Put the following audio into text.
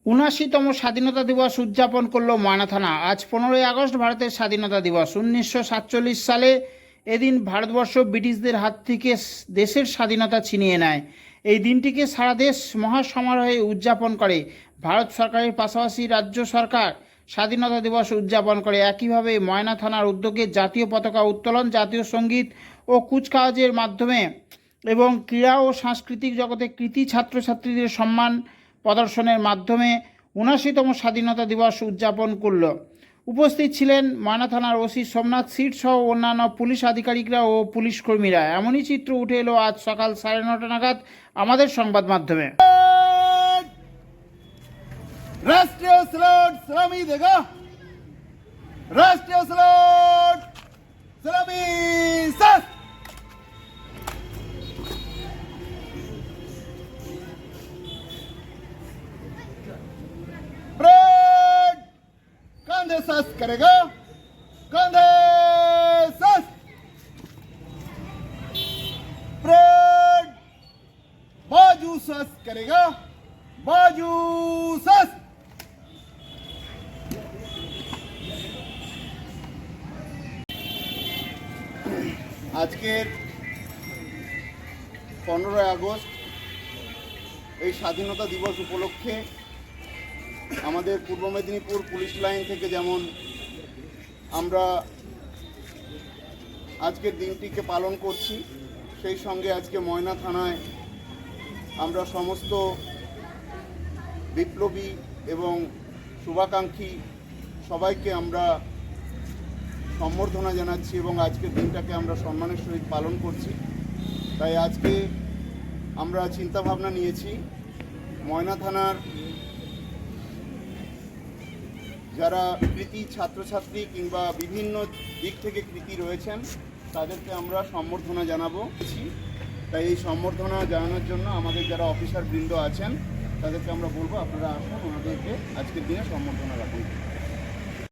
৭৯তম স্বাধীনতা দিবস উদযাপন করল ময়না থানা। আজ ১৫ই আগস্ট ভারতের স্বাধীনতা দিবস। ১৯৪৭ সালে এদিন ভারতবর্ষ ব্রিটিশদের হাত থেকে দেশের স্বাধীনতা ছিনিয়ে নেয়। এই দিনটিকে সারা দেশ মহাসমারোহে উদযাপন করে। ভারত সরকারের পাশাপাশি রাজ্য সরকার স্বাধীনতা দিবস উদযাপন করে। একইভাবে ময়না থানার উদ্যোগে জাতীয় পতাকা উত্তোলন, জাতীয় সঙ্গীত ও কুচকাওয়াজের মাধ্যমে এবং ক্রীড়া ও সাংস্কৃতিক জগতে কৃতী ছাত্রছাত্রীদের সম্মান প্রদর্শনের মাধ্যমে ৭৯তম স্বাধীনতা দিবস উদযাপন করল। উপস্থিত ছিলেন ময়না থানার ওসি সোমনাথ সিট সহ অন্যান্য পুলিশ আধিকারিকরা ও পুলিশ কর্মীরা। এমনই চিত্র উঠে এলো আজ সকাল ৯:৩০ নাগাদ আমাদের সংবাদ মাধ্যমে। राष्ट्रीय सलाड सलामी देगा। राष्ट्रीय सलाड सलामी सस। परेड कंधे सस करेगा, कंधे सस। परेड बाजू सस करेगा, बाजू सस। আজকের 15 আগস্ট এই স্বাধীনতা দিবস উপলক্ষে আমাদের পূর্ব মেদিনীপুর পুলিশ লাইন থেকে যেমন আমরা আজকের দিনটিকে পালন করছি, সেই সঙ্গে আজকে ময়না থানায় আমরা সমস্ত বিপ্লবী এবং শুভাকাঙ্ক্ষী সবাইকে আমরা সম্বর্ধনা জানাচ্ছি এবং আজকের দিনটাকে আমরা সম্মানের সহিত পালন করছি। তাই আজকে আমরা চিন্তাভাবনা নিয়েছি ময়না থানার যারা কৃতী ছাত্রছাত্রী কিংবা বিভিন্ন দিক থেকে কৃতী রয়েছেন তাদেরকে আমরা সম্বর্ধনা জানাবো। তাই এই সম্বর্ধনা জানানোর জন্য আমাদের যারা অফিসার বৃন্দ আছেন তাদেরকে আমরা বলবো আপনারা আসুন, ওনাদেরকে আজকের দিনে সম্বর্ধনা রাখুন।